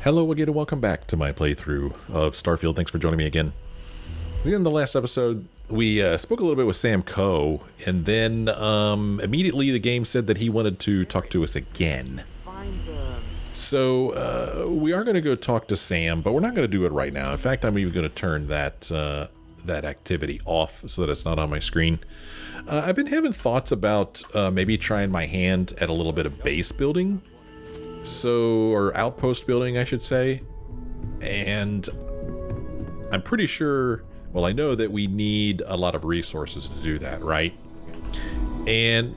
Hello again and welcome back to my playthrough of Starfield. Thanks for joining me again. In the last episode, we spoke a little bit with Sam Coe, and then immediately the game said that he wanted to talk to us again. So we are going to go talk to Sam, but we're not going to do it right now. In fact, I'm even going to turn that activity off so that it's not on my screen. I've been having thoughts about maybe trying my hand at a little bit of base building. Or outpost building, I should say. And I'm pretty sure, well, I know that we need a lot of resources to do that, right? And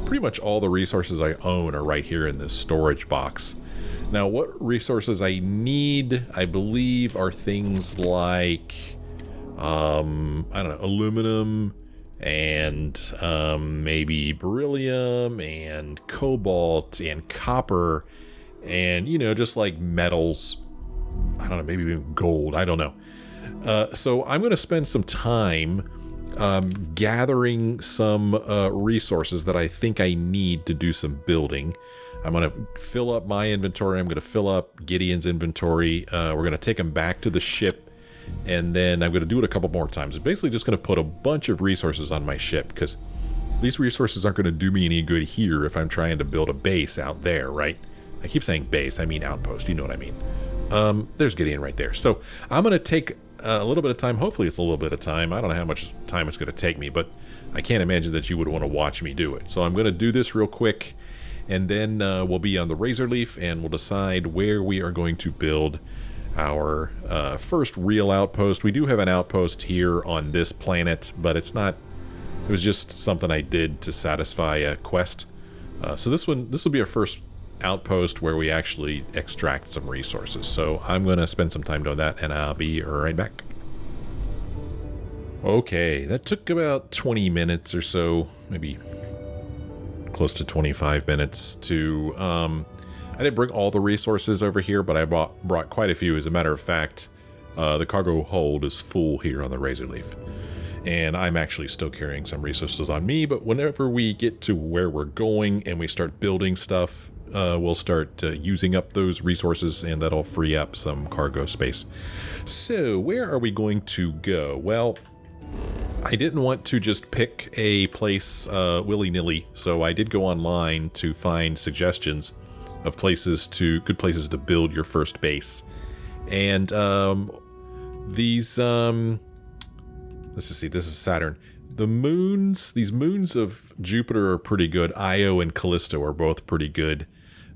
pretty much all the resources I own are right here in this storage box. Now, what resources I need, I believe, are things like, I don't know, aluminum, and maybe beryllium and cobalt and copper and, you know, just like metals. I don't know, maybe even gold. I don't know. So I'm going to spend some time gathering some resources that I think I need to do some building. I'm going to fill up my inventory. I'm going to fill up Gideon's inventory. We're going to take him back to the ship. And then I'm going to do it a couple more times. I'm basically just going to put a bunch of resources on my ship, because these resources aren't going to do me any good here if I'm trying to build a base out there, right? I keep saying base, I mean outpost, you know what I mean. There's Gideon right there. So I'm going to take a little bit of time. Hopefully it's a little bit of time. I don't know how much time it's going to take me, but I can't imagine that you would want to watch me do it. So I'm going to do this real quick, and then we'll be on the Razor Leaf, and we'll decide where we are going to build our first real outpost. We do have an outpost here on this planet, but it's not, it was just something I did to satisfy a quest. So this will be our first outpost where we actually extract some resources. So I'm going to spend some time doing that, and I'll be right back. Okay, that took about 20 minutes or so, maybe close to 25 minutes to I didn't bring all the resources over here, but I brought quite a few. As a matter of fact, the cargo hold is full here on the Razor Leaf. And I'm actually still carrying some resources on me, but whenever we get to where we're going and we start building stuff, we'll start using up those resources, and that'll free up some cargo space. So, where are we going to go? Well, I didn't want to just pick a place willy-nilly, so I did go online to find suggestions of good places to build your first base. And these let's just see, this is Saturn. These moons of Jupiter are pretty good. Io and Callisto are both pretty good.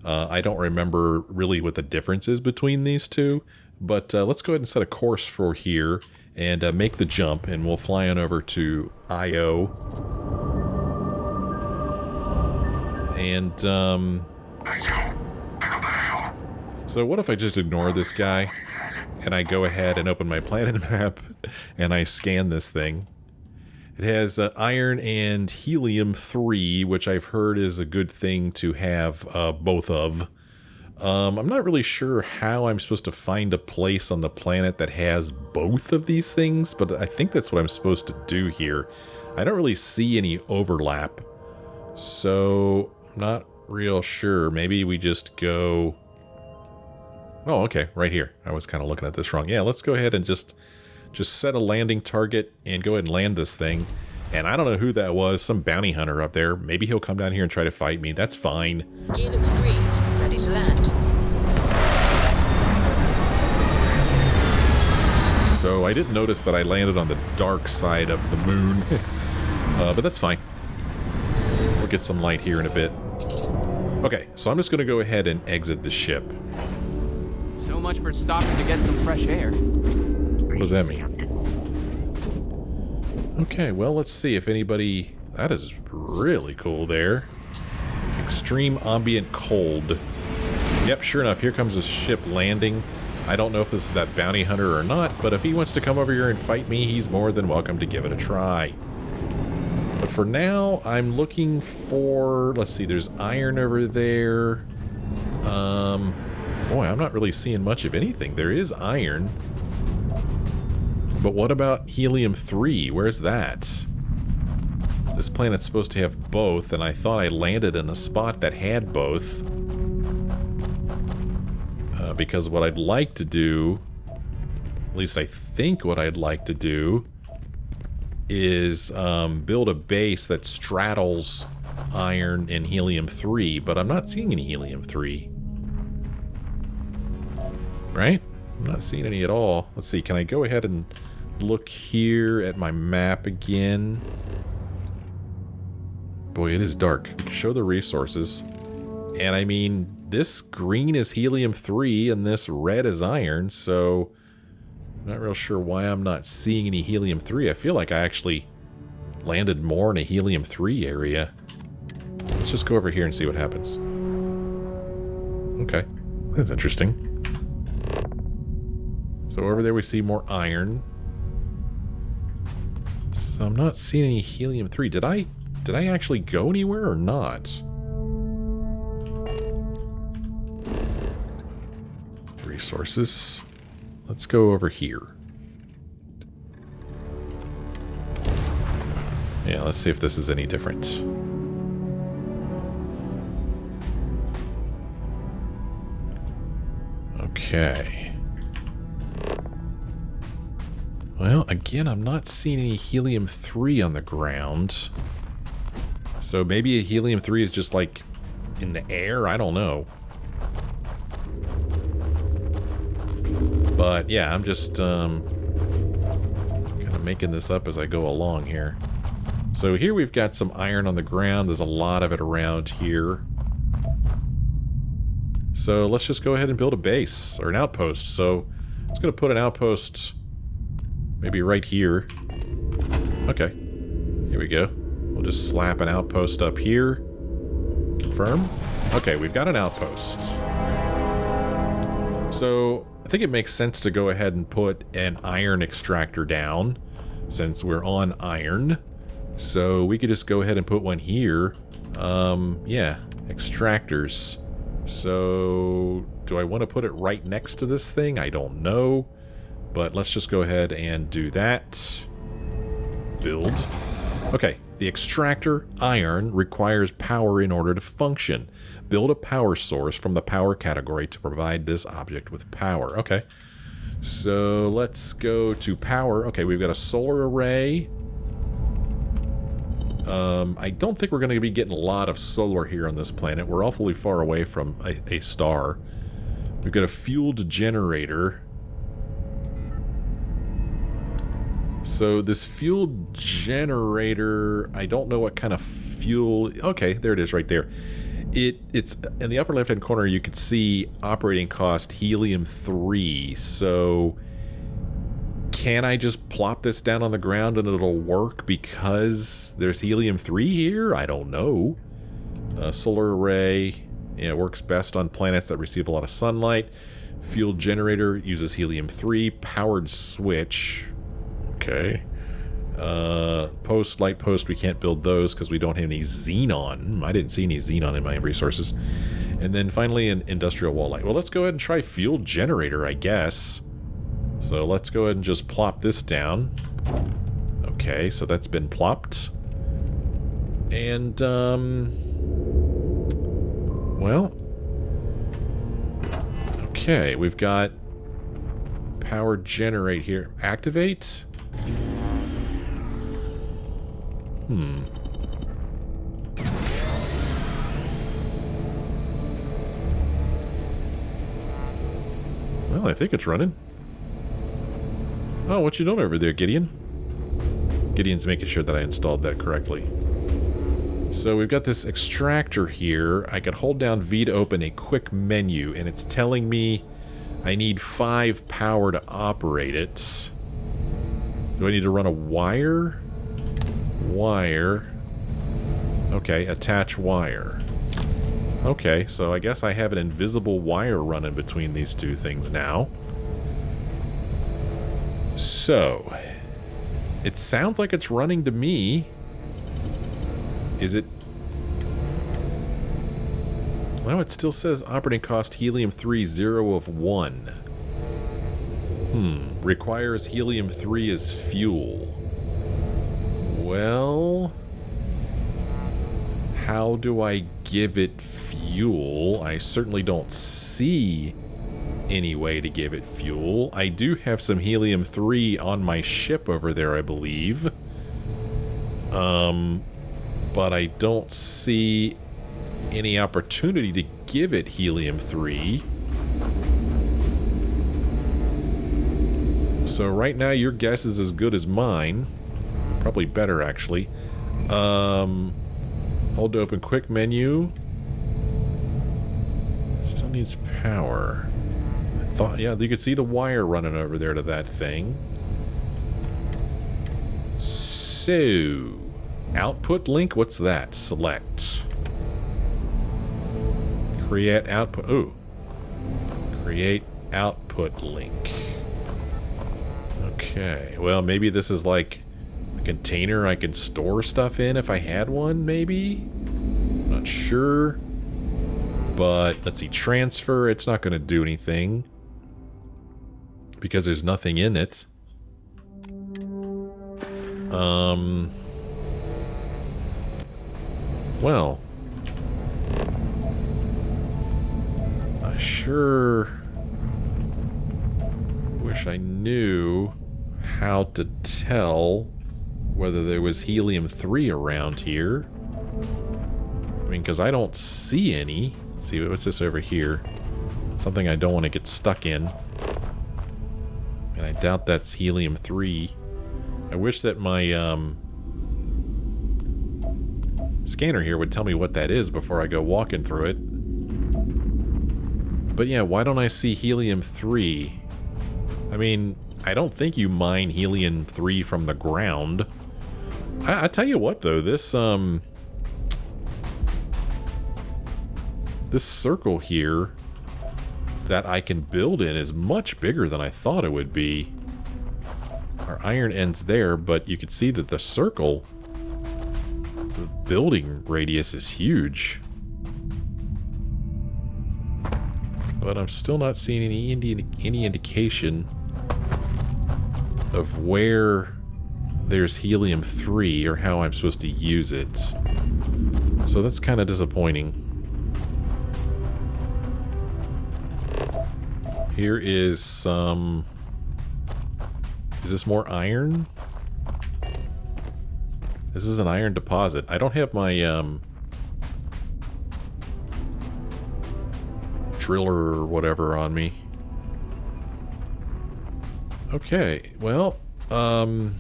I don't remember really what the difference is between these two, but let's go ahead and set a course for here and make the jump, and we'll fly on over to Io. And so what if I just ignore this guy, and I go ahead and open my planet map, and I scan this thing. It has iron and helium-3, which I've heard is a good thing to have both of. I'm not really sure how I'm supposed to find a place on the planet that has both of these things, but I think that's what I'm supposed to do here. I don't really see any overlap, so I'm not real sure. Maybe we just go... Oh, okay, right here. I was kind of looking at this wrong. Yeah, let's go ahead and just set a landing target and go ahead and land this thing. And I don't know who that was, some bounty hunter up there. Maybe he'll come down here and try to fight me. That's fine. Gear looks green, ready to land. So I didn't notice that I landed on the dark side of the moon. But that's fine. We'll get some light here in a bit. Okay, so I'm just going to go ahead and exit the ship. So much for stopping to get some fresh air. What does that mean? Okay, well, let's see if anybody... That is really cool there. Extreme ambient cold. Yep, sure enough, here comes a ship landing. I don't know if this is that bounty hunter or not, but if he wants to come over here and fight me, he's more than welcome to give it a try. But for now, I'm looking for... Let's see, there's iron over there. Boy, I'm not really seeing much of anything. There is iron. But what about Helium-3? Where's that? This planet's supposed to have both, and I thought I landed in a spot that had both. because what I'd like to do, at least I think what I'd like to do, is build a base that straddles iron and helium-3, but I'm not seeing any helium-3. Right? I'm not seeing any at all. Let's see, can I go ahead and look here at my map again? Boy, it is dark. Show the resources. And I mean, this green is helium-3 and this red is iron, so I'm not real sure why I'm not seeing any helium-3. I feel like I actually landed more in a helium-3 area. Let's just go over here and see what happens. Okay, that's interesting. So over there we see more iron. So I'm not seeing any helium-3. Did I actually go anywhere or not? Resources. Let's go over here. Yeah, let's see if this is any different. Okay. Well, again, I'm not seeing any helium-3 on the ground. So maybe a helium-3 is just like in the air? I don't know. But yeah, I'm just kind of making this up as I go along here. So here we've got some iron on the ground. There's a lot of it around here. So let's just go ahead and build a base, or an outpost. So I'm just going to put an outpost maybe right here. Okay, here we go. We'll just slap an outpost up here. Confirm. Okay, we've got an outpost. So I think it makes sense to go ahead and put an iron extractor down, since we're on iron. So we could just go ahead and put one here. Yeah, extractors. So do I want to put it right next to this thing? I don't know. But let's just go ahead and do that. Build. Okay, the extractor, iron, requires power in order to function. Build a power source from the power category to provide this object with power. Okay, so let's go to power. Okay, we've got a solar array. I don't think we're going to be getting a lot of solar here on this planet. We're awfully far away from a star. We've got a fueled generator. So this fueled generator, I don't know what kind of fuel... Okay, there it is right there. It's in the upper left-hand corner, you can see operating cost helium-3. So can I just plop this down on the ground and it'll work because there's helium-3 here? I don't know. Solar array, yeah, it works best on planets that receive a lot of sunlight. Fuel generator uses helium-3. Powered switch. Okay. Light post, we can't build those because we don't have any xenon. I didn't see any xenon in my resources. And then finally an industrial wall light. Well, let's go ahead and try fuel generator, I guess. So let's go ahead and just plop this down. Okay, so that's been plopped. And, well... Okay, we've got power generate here. Activate? Well, I think it's running. Oh, what you doing over there, Gideon? Gideon's making sure that I installed that correctly. So we've got this extractor here. I could hold down V to open a quick menu, and it's telling me I need 5 power to operate it. Do I need to run a wire? Wire. Okay, attach wire. Okay, so I guess I have an invisible wire running between these two things now. So, it sounds like it's running to me. Is it? Well, it still says operating cost helium-3 0 of 1. Requires helium-3 as fuel. Well, how do I give it fuel? I certainly don't see any way to give it fuel. I do have some helium-3 on my ship over there, I believe. But I don't see any opportunity to give it helium-3. So right now your guess is as good as mine. Probably better, actually. Hold to open quick menu. Still needs power. I thought, yeah, you could see the wire running over there to that thing. So, output link, what's that? Select. Create output. Oh. Create output link. Okay, well, maybe this is like a container I can store stuff in if I had one, maybe? Not sure. But let's see, transfer, it's not going to do anything because there's nothing in it. Well, I sure wish I knew how to tell whether there was helium-3 around here. I mean, because I don't see any. Let's see, what's this over here? Something I don't want to get stuck in. And I doubt that's helium-3. I wish that my scanner here would tell me what that is before I go walking through it. But yeah, why don't I see helium-3? I mean, I don't think you mine helium-3 from the ground. I tell you what, though, this circle here that I can build in is much bigger than I thought it would be. Our iron ends there, but you can see that the circle, the building radius is huge. But I'm still not seeing any indication of where there's helium-3 or how I'm supposed to use it. So that's kind of disappointing. Here is some... Is this more iron? This is an iron deposit. I don't have my driller or whatever on me. Okay, well, I mean,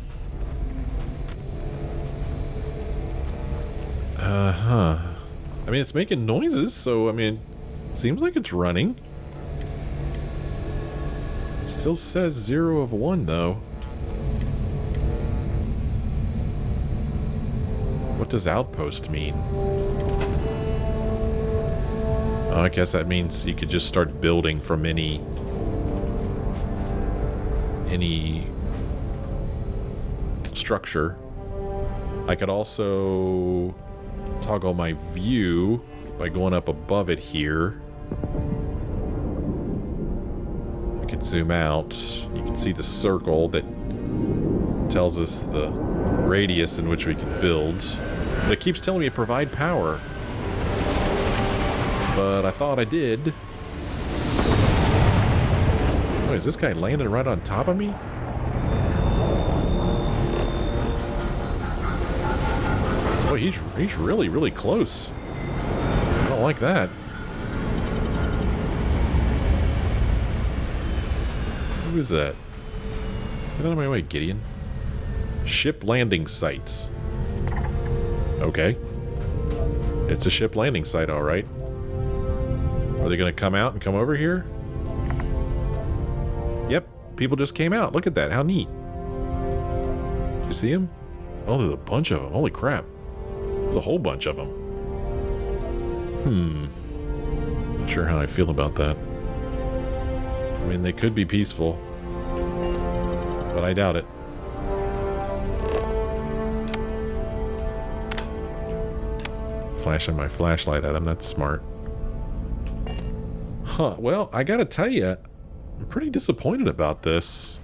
it's making noises, so, I mean, seems like it's running. It still says 0 of 1, though. What does outpost mean? Oh, I guess that means you could just start building from any structure. I could also toggle my view by going up above it here. I could zoom out. You can see the circle that tells us the radius in which we can build. But it keeps telling me to provide power. But I thought I did. Oh, is this guy landing right on top of me? Oh, he's really, really close. I don't like that. Who is that? Get out of my way, Gideon. Ship landing site. Okay. It's a ship landing site, alright. Are they gonna come out and come over here? Yep, people just came out. Look at that, how neat. You see them? Oh, there's a bunch of them. Holy crap. There's a whole bunch of them. Not sure how I feel about that. I mean, they could be peaceful, but I doubt it. Flashing my flashlight at him, that's smart. Huh, well, I gotta tell you, I'm pretty disappointed about this.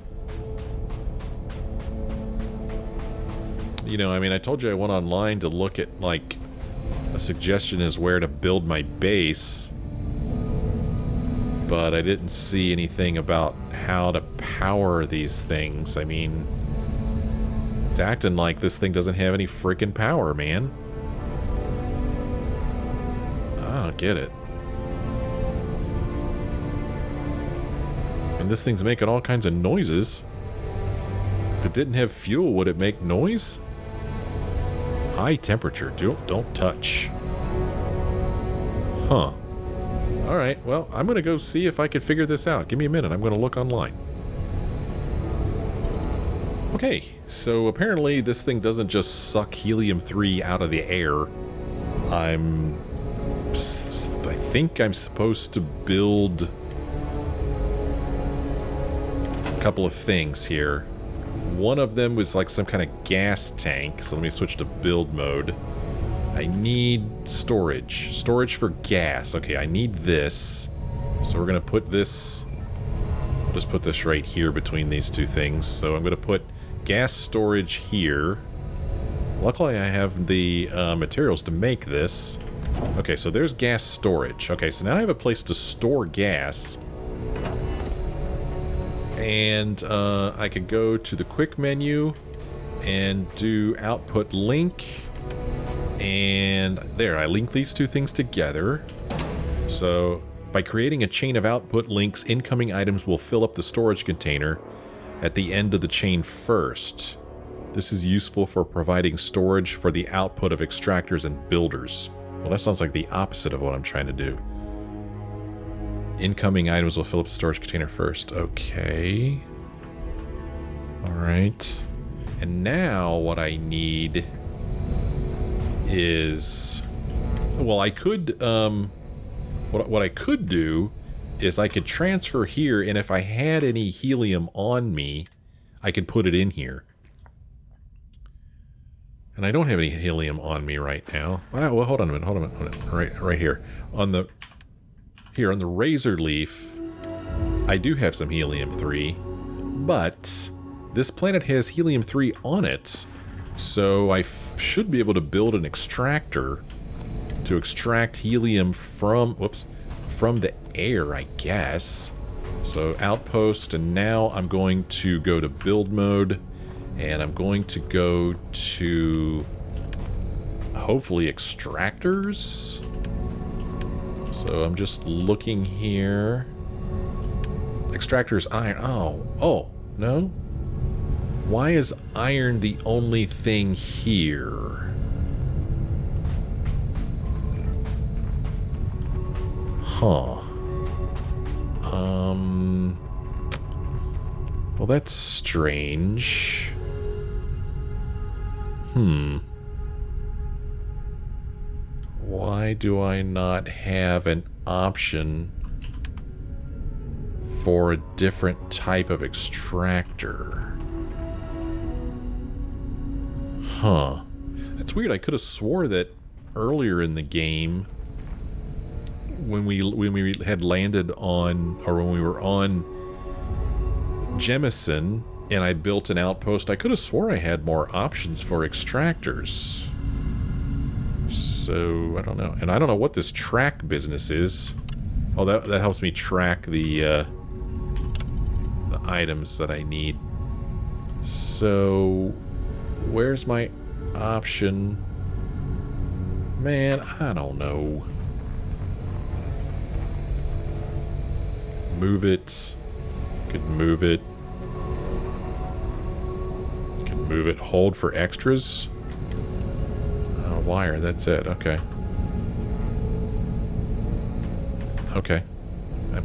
You know, I mean, I told you I went online to look at, like, a suggestion is where to build my base. but I didn't see anything about how to power these things. I mean, it's acting like this thing doesn't have any freaking power, man. I don't get it. And this thing's making all kinds of noises. If it didn't have fuel, would it make noise? High temperature. Don't touch. Huh. Alright, well, I'm going to go see if I can figure this out. Give me a minute. I'm going to look online. Okay, so apparently this thing doesn't just suck helium-3 out of the air. I think I'm supposed to build a couple of things here. One of them was like some kind of gas tank, so let me switch to build mode. I need storage. Storage for gas. Okay, I need this. So we're going to put this... I'll just put this right here between these two things. So I'm going to put gas storage here. Luckily I have the materials to make this. Okay, so there's gas storage. Okay, so now I have a place to store gas. And I could go to the quick menu and do output link. And there, I link these two things together. So by creating a chain of output links, incoming items will fill up the storage container at the end of the chain first. This is useful for providing storage for the output of extractors and builders. Well, that sounds like the opposite of what I'm trying to do. Incoming items will fill up the storage container first. Okay. Alright. And now what I need is... Well, I could... What I could do is I could transfer here, and if I had any helium on me, I could put it in here. And I don't have any helium on me right now. Well, hold on a minute. Right here. On the razor leaf, I do have some helium-3, but this planet has helium-3 on it, so I should be able to build an extractor to extract helium from the air, I guess. So Outpost, and now I'm going to go to build mode, and I'm going to go to hopefully extractors. So I'm just looking here. Extractors, iron. Oh, no? Why is iron the only thing here? Huh. Well, that's strange. Why do I not have an option for a different type of extractor? Huh. That's weird. I could have swore that earlier in the game, when we had landed on, or when we were on Jemison, and I built an outpost, I could have swore I had more options for extractors. So, I don't know. And I don't know what this track business is. Oh, that helps me track the items that I need. So, where's my option? Man, I don't know. Move it. Could move it. Could move it. Hold for extras. Wire, that's it. Okay. Okay.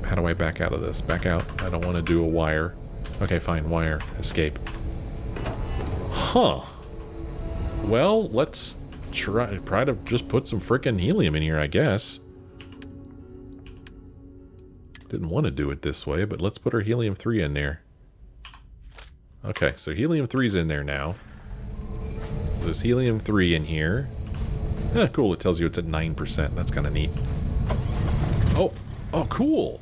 How do I back out of this? Back out. I don't want to do a wire. Okay, fine. Wire. Escape. Huh. Well, let's try to just put some frickin' helium in here, I guess. Didn't want to do it this way, but let's put our helium-3 in there. Okay, so helium-3's in there now. So there's helium-3 in here. Ah, cool, it tells you it's at 9%. That's kind of neat. Oh, cool.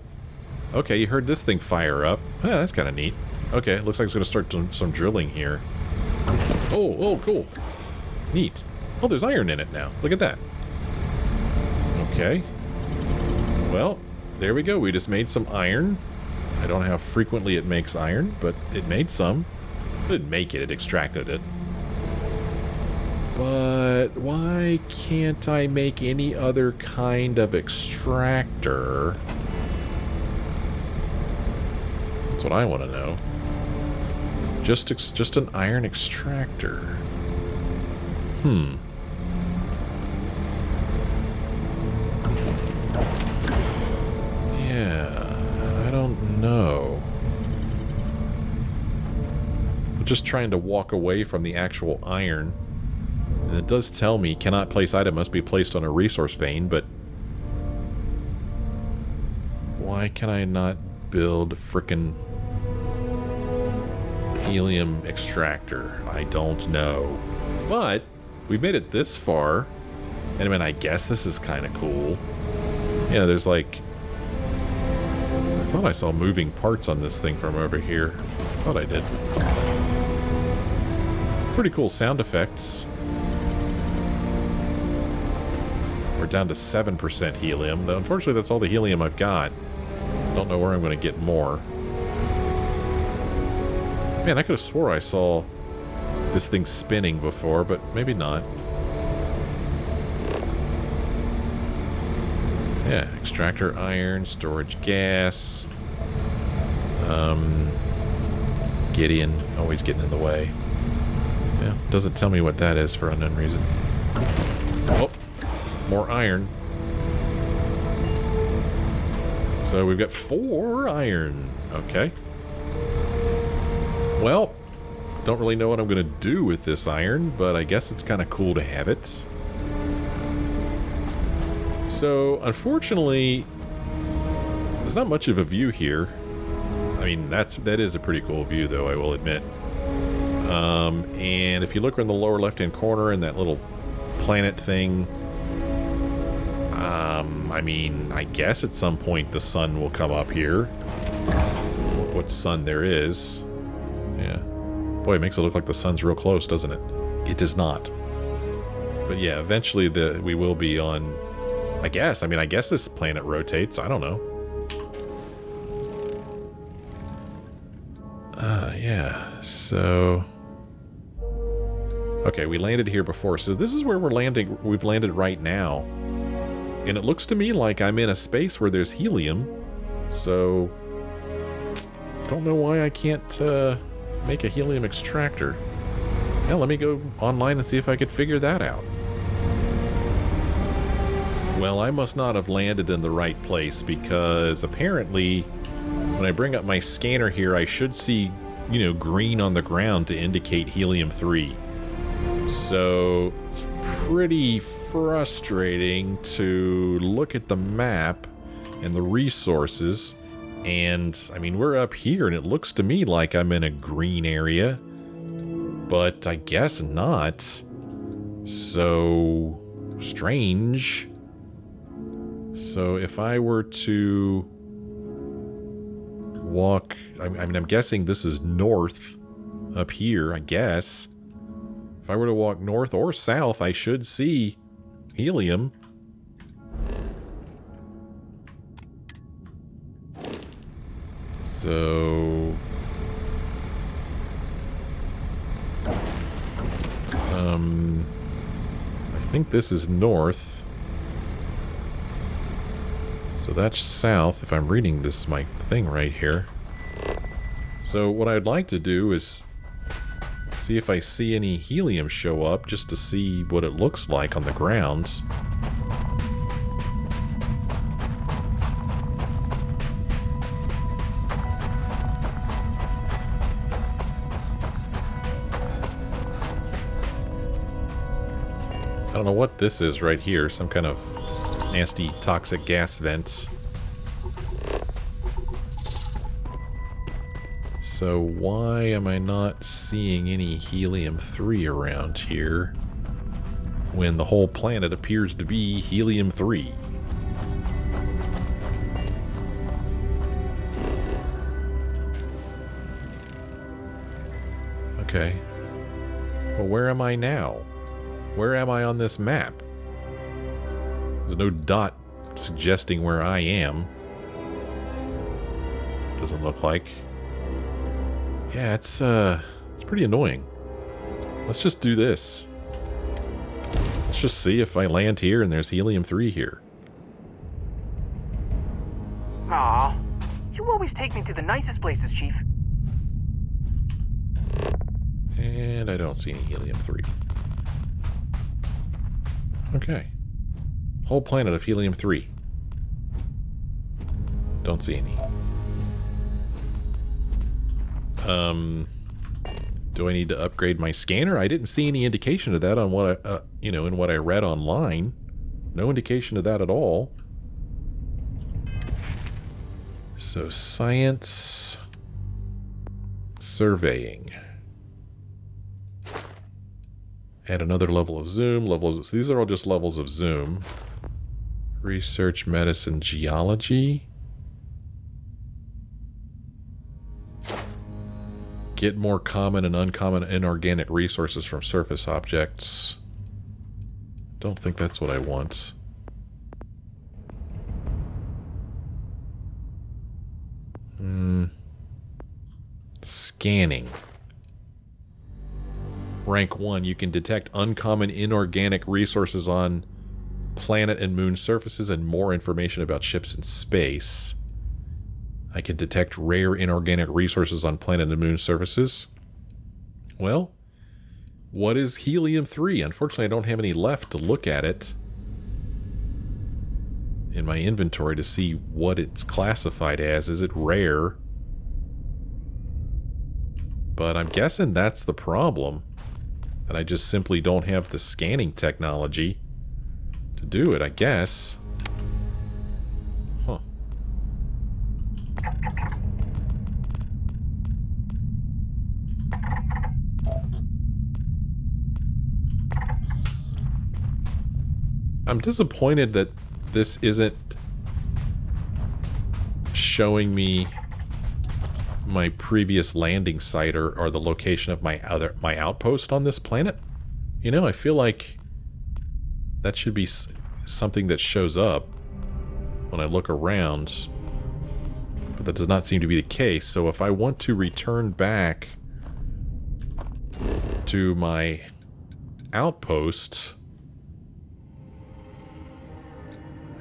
Okay, you heard this thing fire up. Ah, that's kind of neat. Okay, it looks like it's going to start some drilling here. Oh, cool. Neat. Oh, there's iron in it now. Look at that. Okay. Well, there we go. We just made some iron. I don't know how frequently it makes iron, but it made some. It didn't make it, it extracted it. But why can't I make any other kind of extractor? That's what I want to know. Just an iron extractor. Yeah, I don't know. I'm just trying to walk away from the actual iron. And it does tell me, cannot place item, must be placed on a resource vein, but why can I not build frickin' helium extractor? I don't know. But we've made it this far, and I mean, I guess this is kind of cool. Yeah, there's like, I thought I saw moving parts on this thing from over here. Thought I did. Pretty cool sound effects. We're down to 7% helium. Though unfortunately, that's all the helium I've got. Don't know where I'm going to get more. Man, I could have swore I saw this thing spinning before, but maybe not. Yeah, extractor iron, storage gas. Gideon, always getting in the way. Yeah, doesn't tell me what that is for unknown reasons. Oh, more iron. So we've got 4 iron. Okay. Well, don't really know what I'm going to do with this iron, but I guess it's kind of cool to have it. So, unfortunately, there's not much of a view here. I mean, that is a pretty cool view, though, I will admit. And if you look in the lower left-hand corner in that little planet thing, I mean, I guess at some point the sun will come up here. What sun there is. Yeah. Boy, it makes it look like the sun's real close, doesn't it? It does not. But yeah, eventually we will be on... I guess. I mean, I guess this planet rotates. I don't know. Yeah. So... Okay, we landed here before. So this is where we're landing. We've landed right now. And it looks to me like I'm in a space where there's helium. So... Don't know why I can't make a helium extractor. Now let me go online and see if I could figure that out. Well, I must not have landed in the right place because apparently when I bring up my scanner here, I should see, you know, green on the ground to indicate Helium-3. So it's pretty frustrating to look at the map and the resources. And, I mean, we're up here and it looks to me like I'm in a green area. But I guess not. So strange. So if I were to walk, I mean, I'm guessing this is north up here, I guess. If I were to walk north or south, I should see helium. So... I think this is north. So that's south, if I'm reading this my thing right here. So what I'd like to do is see if I see any helium show up, just to see what it looks like on the ground. I don't know what this is right here, some kind of nasty toxic gas vent. So why am I not seeing any Helium-3 around here when the whole planet appears to be Helium-3? Okay. Well, where am I now? Where am I on this map? There's no dot suggesting where I am. Doesn't look like. Yeah, it's pretty annoying. Let's just do this. Let's just see if I land here and there's Helium-3 here. Aw, you always take me to the nicest places, Chief. And I don't see any Helium-3. Okay. Whole planet of Helium-3. Don't see any. Do I need to upgrade my scanner? I didn't see any indication of that on what I, in what I read online. No indication of that at all. So, science, surveying. Add another level of zoom. So these are all just levels of zoom. Research, medicine, geology. Get more common and uncommon inorganic resources from surface objects. Don't think that's what I want. Scanning. Rank 1, you can detect uncommon inorganic resources on planet and moon surfaces and more information about ships in space. I can detect rare inorganic resources on planet and moon surfaces. Well, what is Helium-3? Unfortunately, I don't have any left to look at it in my inventory to see what it's classified as. Is it rare? But I'm guessing that's the problem. That I just simply don't have the scanning technology to do it, I guess. Huh. I'm disappointed that this isn't showing me my previous landing site or the location of my outpost on this planet. You know, I feel like that should be something that shows up when I look around, but that does not seem to be the case. So if I want to return back to my outpost,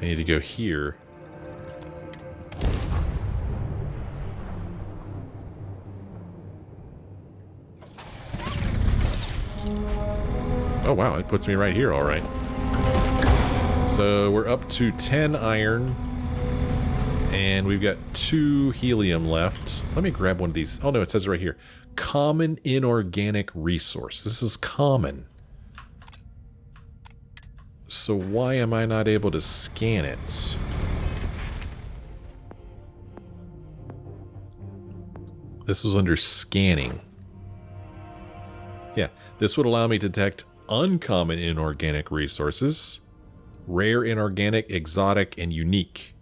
I need to go here. Oh wow, it puts me right here, alright. So we're up to 10 iron, and we've got 2 helium left. Let me grab one of these. Oh no, it says right here. Common inorganic resource. This is common. So why am I not able to scan it? This was under scanning. Yeah, this would allow me to detect uncommon inorganic resources, rare inorganic, exotic, and unique.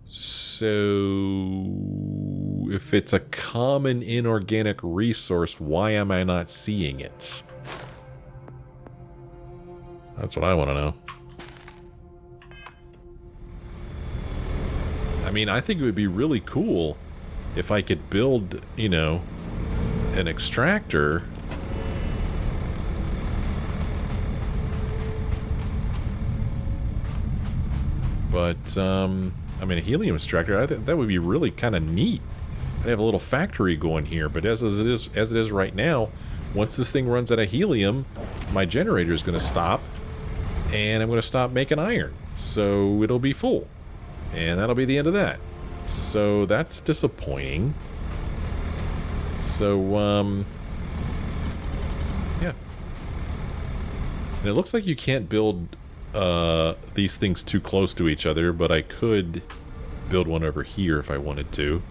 So if it's a common inorganic resource, why am I not seeing it? That's what I want to know. I mean, I think it would be really cool if I could build, you know, an extractor but, I mean, a helium extractor, I think that would be really kind of neat. I'd have a little factory going here, but as it is right now, once this thing runs out of helium, my generator is going to stop, and I'm going to stop making iron. So it'll be full. And that'll be the end of that. So that's disappointing. So, yeah. And it looks like you can't build these things too close to each other, but I could build one over here if I wanted to.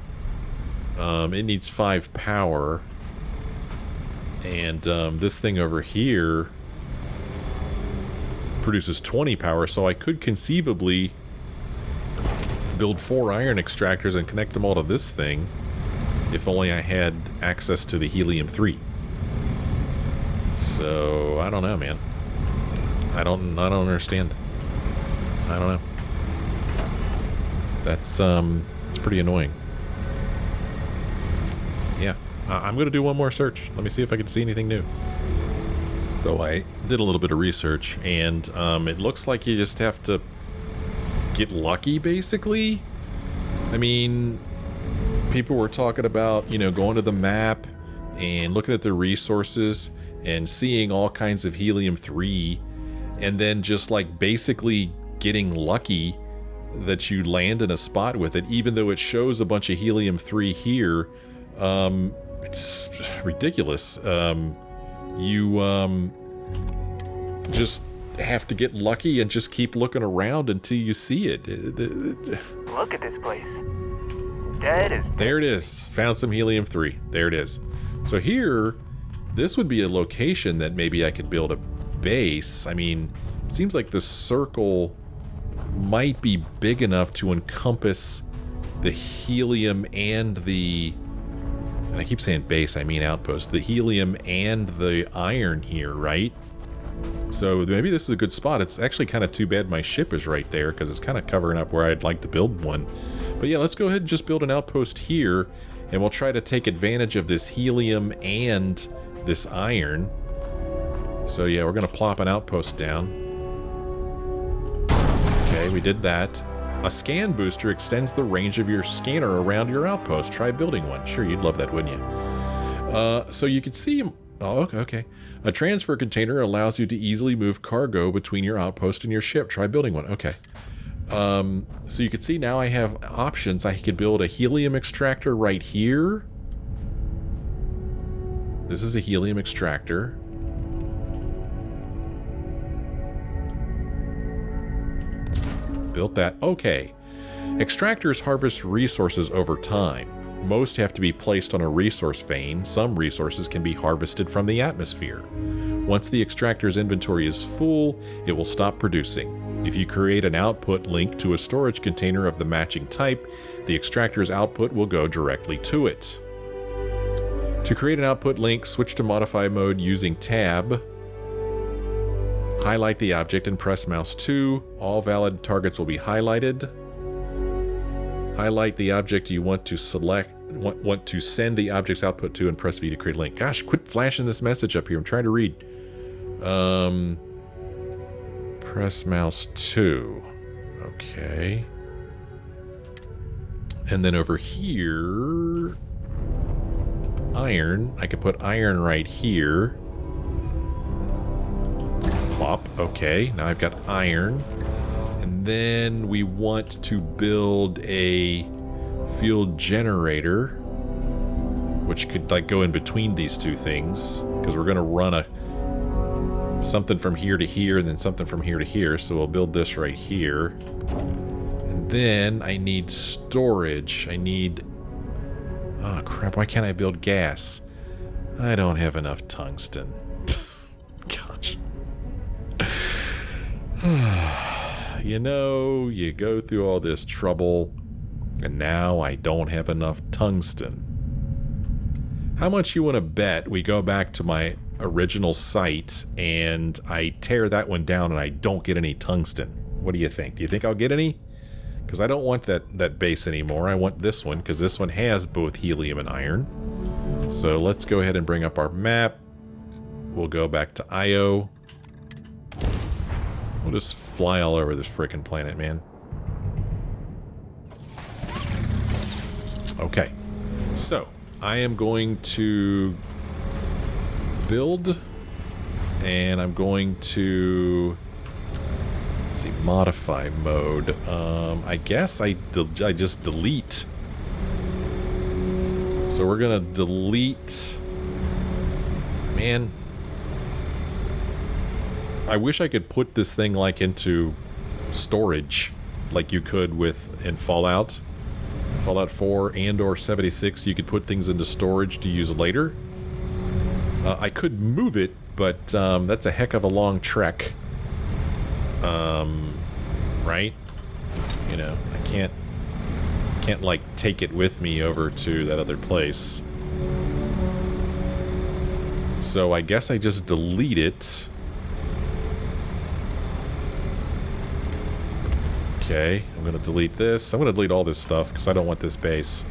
It needs 5 power. And this thing over here produces 20 power, so I could conceivably build 4 iron extractors and connect them all to this thing if only I had access to the Helium-3. So I don't know, man. I don't understand. I don't know. That's it's pretty annoying. Yeah. I'm going to do one more search. Let me see if I can see anything new. So I did a little bit of research, and it looks like you just have to get lucky, basically. I mean, people were talking about, you know, going to the map and looking at the resources and seeing all kinds of Helium-3, and then just like basically getting lucky that you land in a spot with it, even though it shows a bunch of Helium-3 here. It's ridiculous. You just have to get lucky and just keep looking around until you see it. Look at this place. Dead as dead. There it is. Found some Helium-3. There it is. So here, this would be a location that maybe I could build a base. I mean, it seems like the circle might be big enough to encompass the helium and the... And I keep saying base, I mean outpost. The helium and the iron here, right? So maybe this is a good spot. It's actually kind of too bad my ship is right there, because it's kind of covering up where I'd like to build one. But yeah, let's go ahead and just build an outpost here, and we'll try to take advantage of this helium and this iron. So yeah, we're going to plop an outpost down. Okay, we did that. A scan booster extends the range of your scanner around your outpost. Try building one. Sure, you'd love that, wouldn't you? So you can see... Oh, okay. A transfer container allows you to easily move cargo between your outpost and your ship. Try building one. Okay. So you can see now I have options. I could build a helium extractor right here. This is a helium extractor. Built that. Okay. Extractors harvest resources over time. Most have to be placed on a resource vein. Some resources can be harvested from the atmosphere. Once the extractor's inventory is full, it will stop producing. If you create an output link to a storage container of the matching type, the extractor's output will go directly to it. To create an output link, switch to modify mode using tab. Highlight the object and press mouse 2. All valid targets will be highlighted. Highlight the object you want to send the object's output to and press V to create a link. Gosh, quit flashing this message up here. I'm trying to read. Press mouse 2. Okay. And then over here, iron. I could put iron right here. Plop. Okay, now I've got iron. And then we want to build a fuel generator, which could like go in between these two things, because we're going to run something from here to here and then something from here to here. So we'll build this right here. And then I need storage. I need... Oh crap, why can't I build gas? I don't have enough tungsten. Gosh. You know, you go through all this trouble, and now I don't have enough tungsten. How much you want to bet we go back to my original site and I tear that one down and I don't get any tungsten? What do you think? Do you think I'll get any? Because I don't want that base anymore. I want this one, because this one has both helium and iron. So let's go ahead and bring up our map. We'll go back to Io. We'll just fly all over this frickin' planet, man. Okay. So, I am going to build, and I'm going to... Let's see, modify mode. I guess I just delete. So we're gonna delete... Man... I wish I could put this thing like into storage like you could in Fallout 4 and or 76. You could put things into storage to use later. I could move it, but that's a heck of a long trek. Right? You know, I can't like take it with me over to that other place. So I guess I just delete it. Okay, I'm going to delete this. I'm going to delete all this stuff because I don't want this base.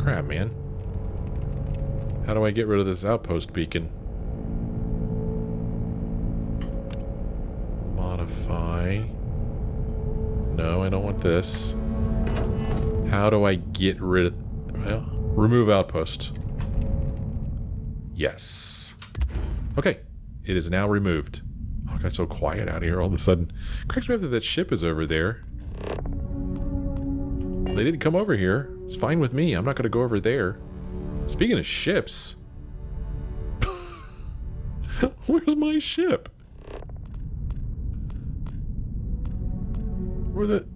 Crap, man. How do I get rid of this outpost beacon? Modify. No, I don't want this. How do I get rid of... Well, remove outpost. Yes. Okay. It is now removed. Oh, it got so quiet out here all of a sudden. Cracks me up that that ship is over there. They didn't come over here. It's fine with me. I'm not going to go over there. Speaking of ships... Where's my ship? Where the...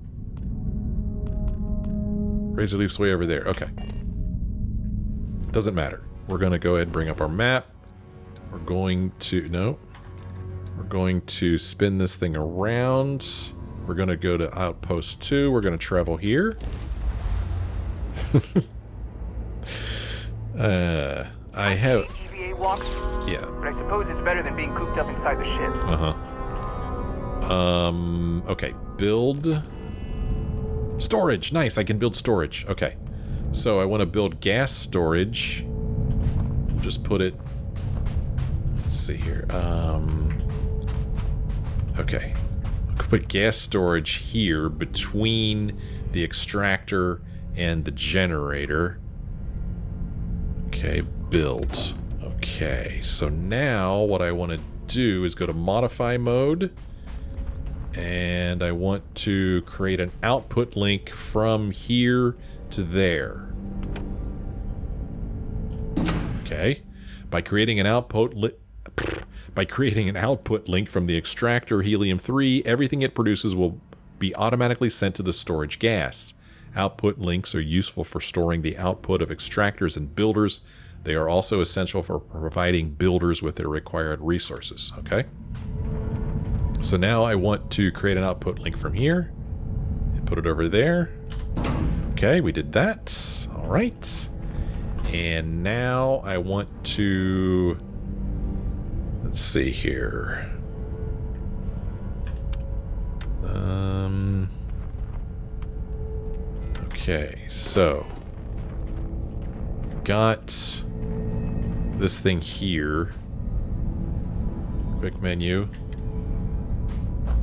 Razor Leaf's way over there. Okay. Doesn't matter. We're going to go ahead and bring up our map. We're going to... No. We're going to spin this thing around. We're going to go to Outpost 2. We're going to travel here. I have... EVA walks? Yeah. But I suppose it's better than being cooped up inside the ship. Okay. Build... Storage! Nice, I can build storage. Okay. So I want to build gas storage. We'll just put it... Let's see here. Okay. I'll put gas storage here between the extractor and the generator. Okay, build. Okay, so now what I want to do is go to modify mode. And I want to create an output link from here to there. Okay. By creating an output link from the extractor Helium-3, everything it produces will be automatically sent to the storage gas. Output links are useful for storing the output of extractors and builders. They are also essential for providing builders with their required resources. Okay. So now I want to create an output link from here and put it over there. Okay, we did that. All right. And now I want to... Let's see here. Okay, so... Got this thing here. Quick menu.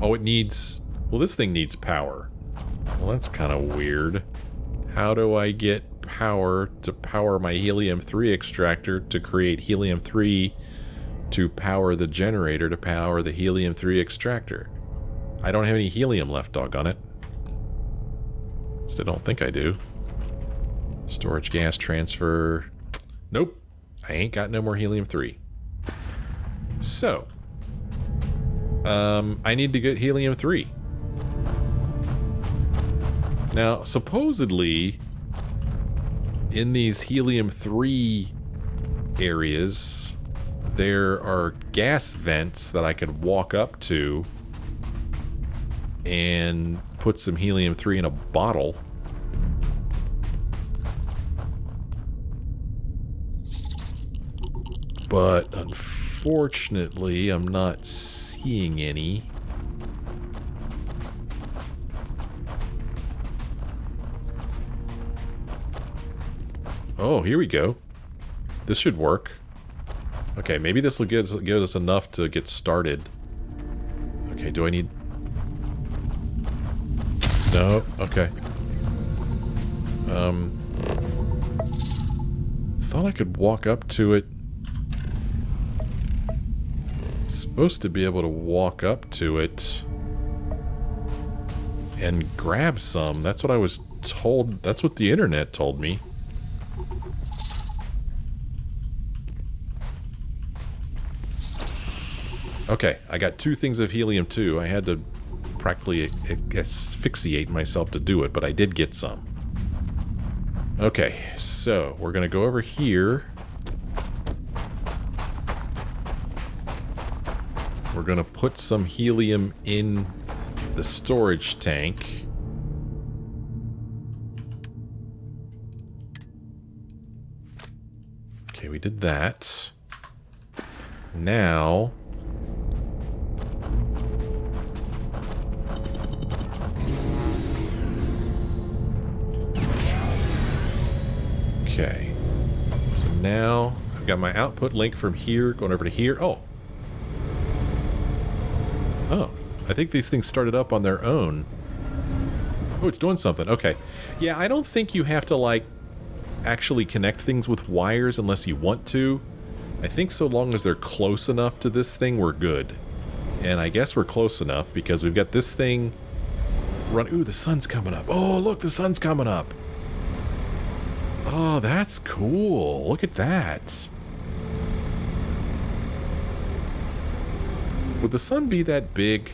Oh, it needs... Well, this thing needs power. Well, that's kind of weird. How do I get power to power my Helium-3 extractor to create Helium-3 to power the generator to power the Helium-3 extractor? I don't have any helium left, doggone it. Still don't think I do. Storage gas transfer. Nope. I ain't got no more Helium-3. So... I need to get Helium-3. Now, supposedly, in these Helium-3 areas, there are gas vents that I could walk up to and put some Helium-3 in a bottle. But unfortunately, I'm not seeing any. Oh, here we go. This should work. Okay, maybe this will give us enough to get started. Okay, do I need... No, okay. Thought I could walk up to it. Supposed to be able to walk up to it and grab some. That's what I was told. That's what the internet told me. Okay, I got 2 things of helium-2. I had to practically asphyxiate myself to do it, but I did get some. Okay, so we're gonna go over here. We're going to put some helium in the storage tank. Okay, we did that. Now... now I've got my output link from here going over to here. Oh. Oh. I think these things started up on their own. Oh, it's doing something. Okay. Yeah, I don't think you have to, like, actually connect things with wires unless you want to. I think so long as they're close enough to this thing, we're good. And I guess we're close enough because we've got this thing run. Ooh, the sun's coming up. Oh, look, the sun's coming up. Oh, that's cool. Look at that. Would the sun be that big?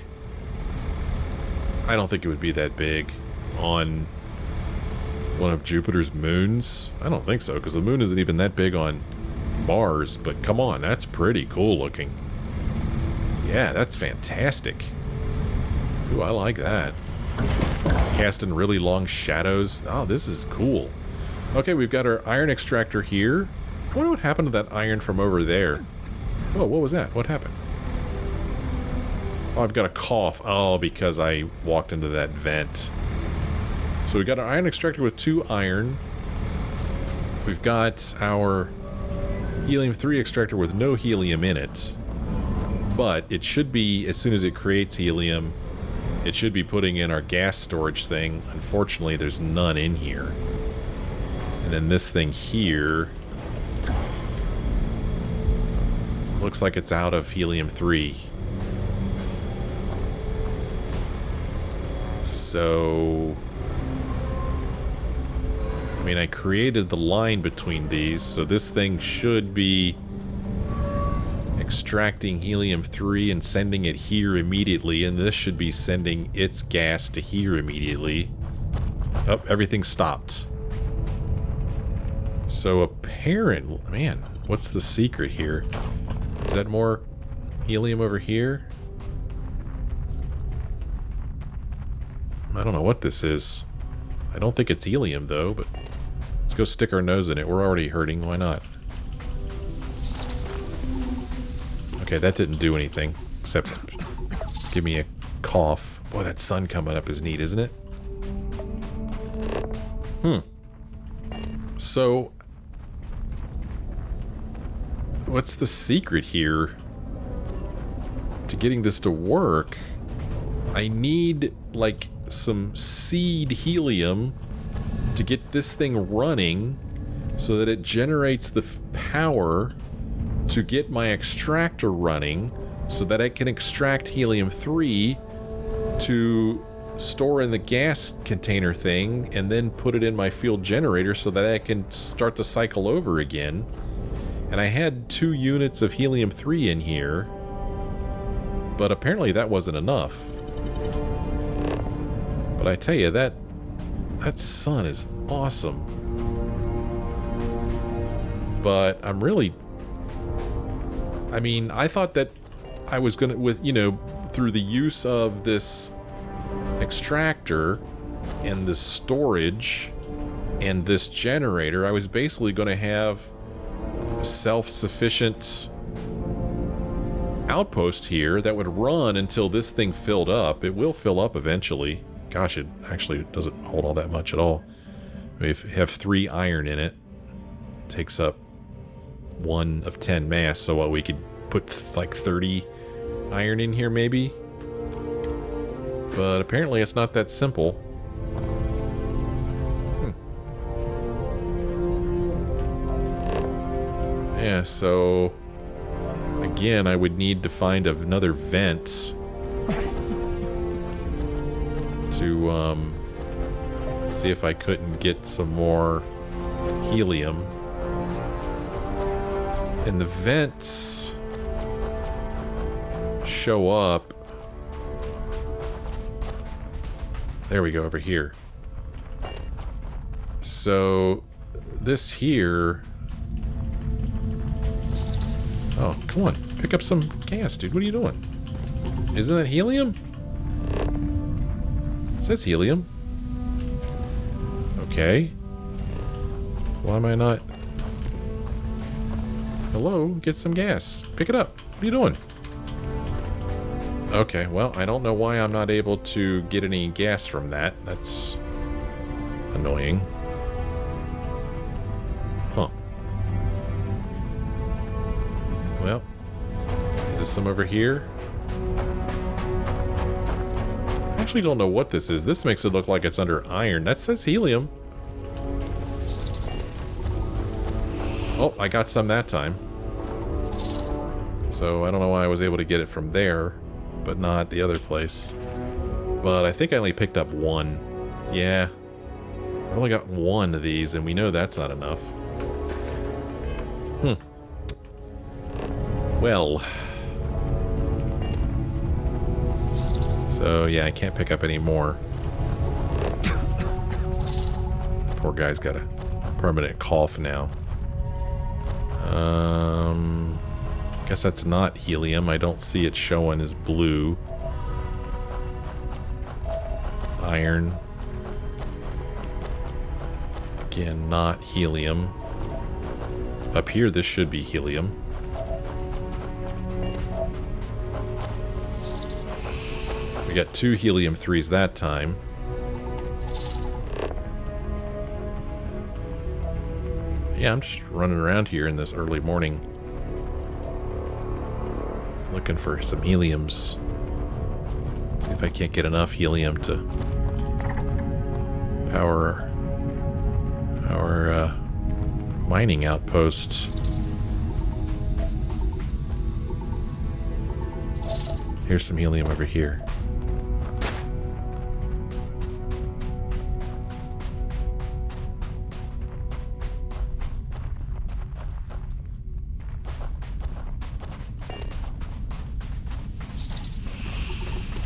I don't think it would be that big on one of Jupiter's moons. I don't think so, because the moon isn't even that big on Mars. But come on, that's pretty cool looking. Yeah, that's fantastic. Ooh, I like that. Casting really long shadows. Oh, this is cool. Okay, we've got our iron extractor here. I wonder what happened to that iron from over there. Oh, what was that? What happened? Oh, I've got a cough. Oh, because I walked into that vent. So we've got our iron extractor with 2 iron. We've got our helium-3 extractor with no helium in it. But it should be, as soon as it creates helium, it should be putting in our gas storage thing. Unfortunately, there's none in here. And then this thing here looks like it's out of helium-3. So, I mean, I created the line between these, so this thing should be extracting helium-3 and sending it here immediately, and this should be sending its gas to here immediately. Oh, everything stopped. So apparently, man, what's the secret here? Is that more helium over here? I don't know what this is. I don't think it's helium, though, but let's go stick our nose in it. We're already hurting. Why not? Okay, that didn't do anything, except give me a cough. Boy, that sun coming up is neat, isn't it? So, what's the secret here to getting this to work? I need, like, some seed helium to get this thing running so that it generates the power to get my extractor running so that I can extract helium-3 to store in the gas container thing and then put it in my fuel generator so that I can start the cycle over again. And I had 2 units of helium-3 in here, but apparently that wasn't enough. But I tell you, that sun is awesome. But I'm really... I mean, I thought that I was gonna, with, you know, through the use of this extractor and this storage and this generator, I was basically going to have a self-sufficient outpost here that would run until this thing filled up. It will fill up eventually. Gosh, it actually doesn't hold all that much at all. We have 3 iron in it. Takes up 1 of 10 mass, so what, we could put like 30 iron in here maybe? But apparently it's not that simple. Yeah, so again, I would need to find another vent to see if I couldn't get some more helium. And the vents show up. There we go, over here. So this here... Oh, come on. Pick up some gas, dude. What are you doing? Isn't that helium? It says helium. Okay. Why am I not... Hello? Get some gas. Pick it up. What are you doing? Okay, well, I don't know why I'm not able to get any gas from that. That's annoying. Huh. there some over here? I actually don't know what this is. This makes it look like it's under iron. That says helium. Oh, I got some that time. So I don't know why I was able to get it from there, but not the other place. But I think I only picked up one. Yeah. I only got one of these, and we know that's not enough. Well. So, yeah, I can't pick up any more. Poor guy's got a permanent cough now. Guess that's not helium. I don't see it showing as blue. Iron. Again, not helium. Up here, this should be helium. We got 2 helium-3s that time. Yeah, I'm just running around here in this early morning. Looking for some heliums. See if I can't get enough helium to power our mining outposts. Here's some helium over here.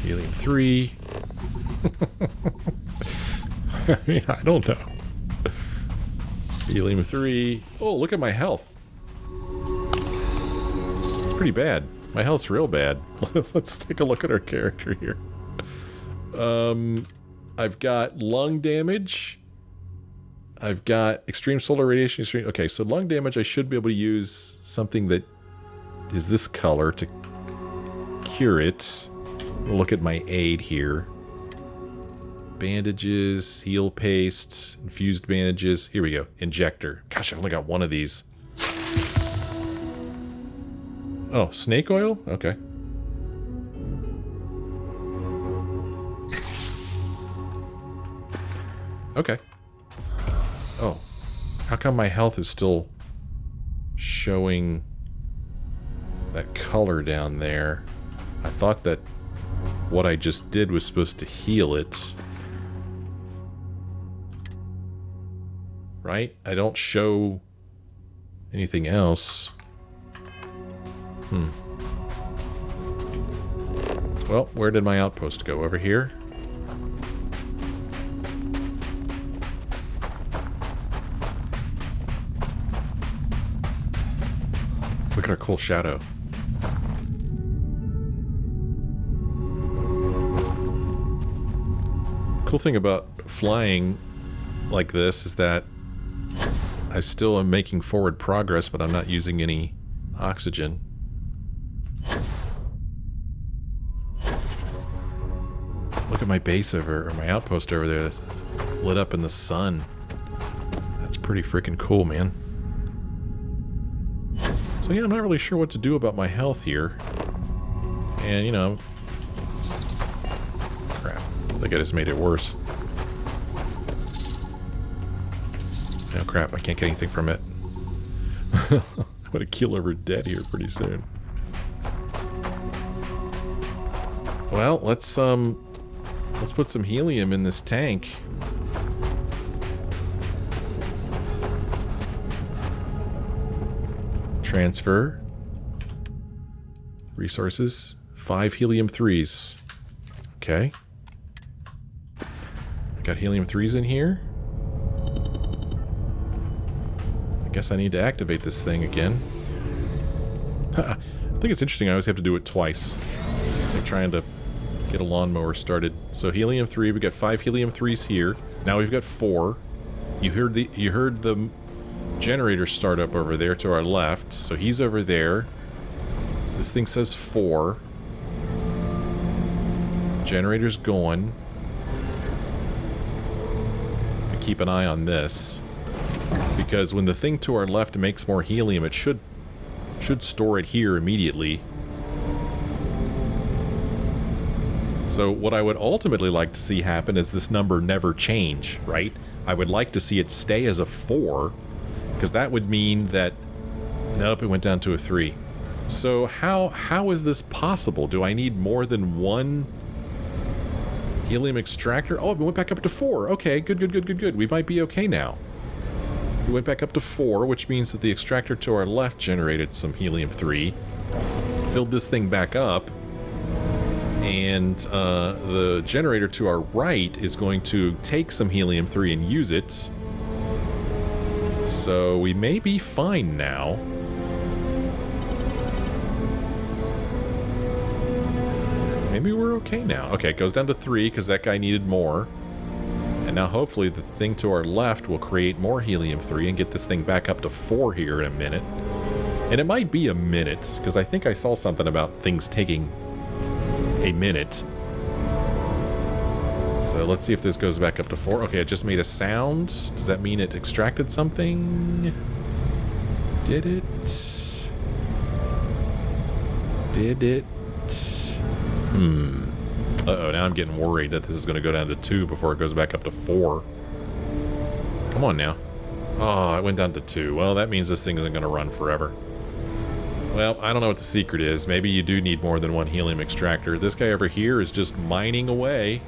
Helium-3. I mean, I don't know. Helium-3. Oh, look at my health. It's pretty bad. My health's real bad. Let's take a look at our character here. I've got lung damage. I've got extreme solar radiation. Extreme. Okay, so lung damage, I should be able to use something that is this color to cure it. Look at my aid here. Bandages, heal paste, infused bandages. Here we go. Injector. Gosh, I only got one of these. Oh, snake oil? Okay. Okay. Oh. How come my health is still showing that color down there? I thought that what I just did was supposed to heal it. Right? I don't show anything else. Well, where did my outpost go? Over here? Look at our cool shadow. Cool thing about flying like this is that I still am making forward progress, but I'm not using any oxygen. Look at my base over, or my outpost over there, lit up in the sun. That's pretty freaking cool, man. So yeah, I'm not really sure what to do about my health here. And, you know... Crap. I think I just made it worse. Oh crap, I can't get anything from it. I'm gonna keel over dead here pretty soon. Well, let's put some helium in this tank. Transfer. Resources. 5 helium-3s. Okay. Got helium-3s in here. I guess I need to activate this thing again. I think it's interesting I always have to do it twice. It's like trying to get a lawnmower started. So helium-3, we got 5 helium-3s here. Now we've got 4. You heard the generator start up over there to our left, so he's over there. This thing says 4. Generator's going. Keep an eye on this, because when the thing to our left makes more helium, it should store it here immediately. So what I would ultimately like to see happen is this number never change, right? I would like to see it stay as a 4, because that would mean that... Nope, it went down to a 3. So how is this possible? Do I need more than one helium extractor? Oh, it went back up to 4. Okay, good. We might be okay now. We went back up to 4, which means that the extractor to our left generated some helium-3, filled this thing back up, and the generator to our right is going to take some helium-3 and use it. So we may be fine now. Maybe we're okay now. Okay, it goes down to 3 because that guy needed more. And now hopefully the thing to our left will create more helium-3 and get this thing back up to 4 here in a minute. And it might be a minute, because I think I saw something about things taking a minute. So let's see if this goes back up to 4. Okay, it just made a sound. Does that mean it extracted something? Did it? Did it? Uh-oh, now I'm getting worried that this is going to go down to 2 before it goes back up to 4. Come on now. Oh, it went down to 2. Well, that means this thing isn't going to run forever. Well, I don't know what the secret is. Maybe you do need more than one helium extractor. This guy over here is just mining away.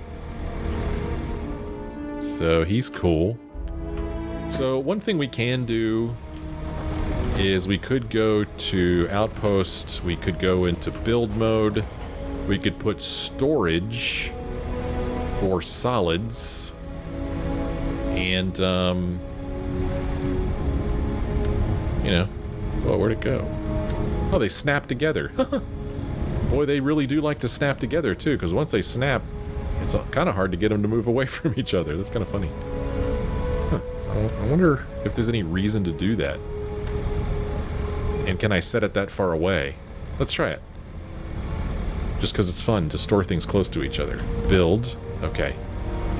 So he's cool. So one thing we can do is we could go to Outpost. We could go into build mode. We could put storage for solids. And, you know, well, where'd it go? Oh, they snap together. Boy, they really do like to snap together, too, because once they snap, it's kind of hard to get them to move away from each other. That's kind of funny. Huh. I wonder if there's any reason to do that. And can I set it that far away? Let's try it. Just because it's fun to store things close to each other. Build. Okay.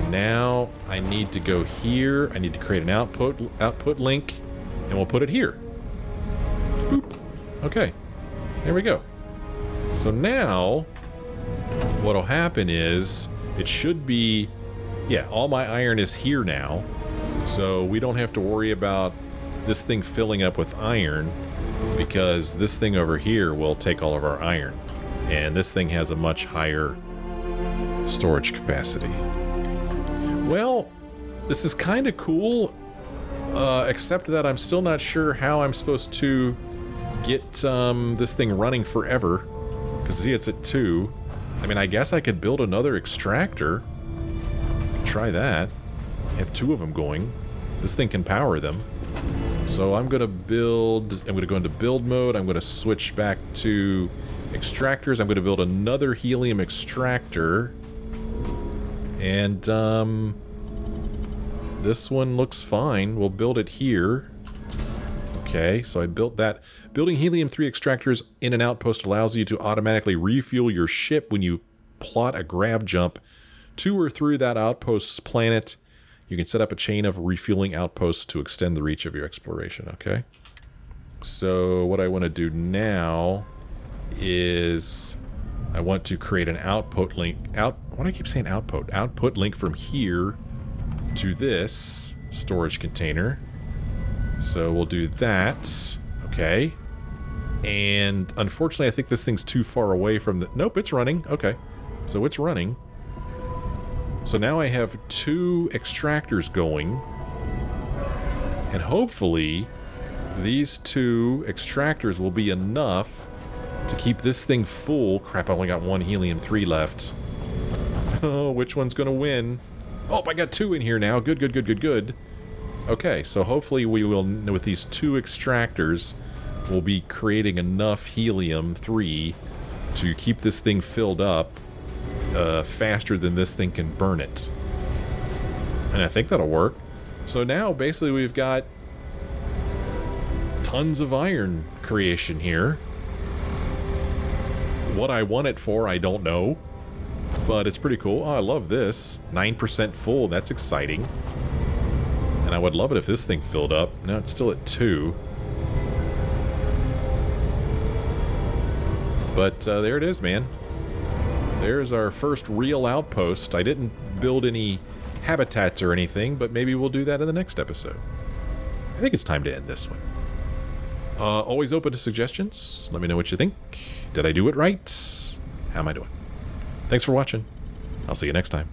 Now I need to go here. I need to create an output link, and we'll put it here. Boop. Okay. There we go. So now what'll happen is it should be, yeah, all my iron is here now. So we don't have to worry about this thing filling up with iron, because this thing over here will take all of our iron. And this thing has a much higher storage capacity. Well, this is kind of cool, except that I'm still not sure how I'm supposed to get this thing running forever. Because see, it's at 2. I mean, I guess I could build another extractor. Try that. Have 2 of them going. This thing can power them. So I'm going to build... I'm going to go into build mode. I'm going to switch back to extractors. I'm going to build another helium extractor. And, this one looks fine. We'll build it here. Okay, so I built that. Building helium-3 extractors in an outpost allows you to automatically refuel your ship when you plot a grav jump to or through that outpost's planet. You can set up a chain of refueling outposts to extend the reach of your exploration, okay? So what I want to do now is I want to create an output link. Why do I keep saying output? Output link from here to this storage container. So we'll do that. Okay. And unfortunately, I think this thing's too far away from the... Nope, it's running. Okay. So it's running. So now I have 2 extractors going. And hopefully, these 2 extractors will be enough to keep this thing full. Crap, I only got 1 helium-3 left. Oh, which one's gonna win? Oh, I got 2 in here now. Good. Okay, so hopefully we will, with these 2 extractors, we'll be creating enough helium-3 to keep this thing filled up faster than this thing can burn it. And I think that'll work. So now, basically, we've got tons of iron creation here. What I want it for, I don't know. But it's pretty cool. Oh, I love this. 9% full. That's exciting. And I would love it if this thing filled up. Now it's still at 2. But there it is, man. There's our first real outpost. I didn't build any habitats or anything, but maybe we'll do that in the next episode. I think it's time to end this one. Always open to suggestions. Let me know what you think. Did I do it right? How am I doing? Thanks for watching. I'll see you next time.